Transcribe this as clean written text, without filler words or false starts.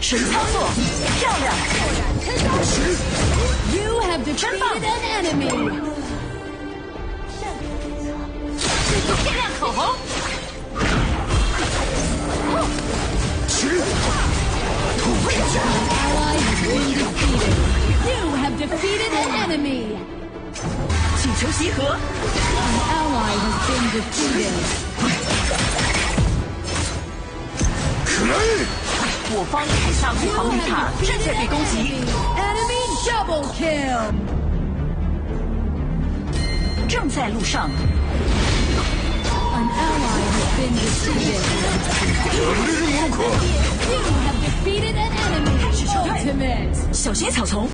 神操作，漂亮！真棒！天亮口红。You have defeated an enemy. 请求集合。An ally has been defeated. 我方凯撒路防御塔正在被攻击。Enemy double kill. 正在路上。An ally has been defeated. You have defeated an enemy. Ultimate. 小心草丛。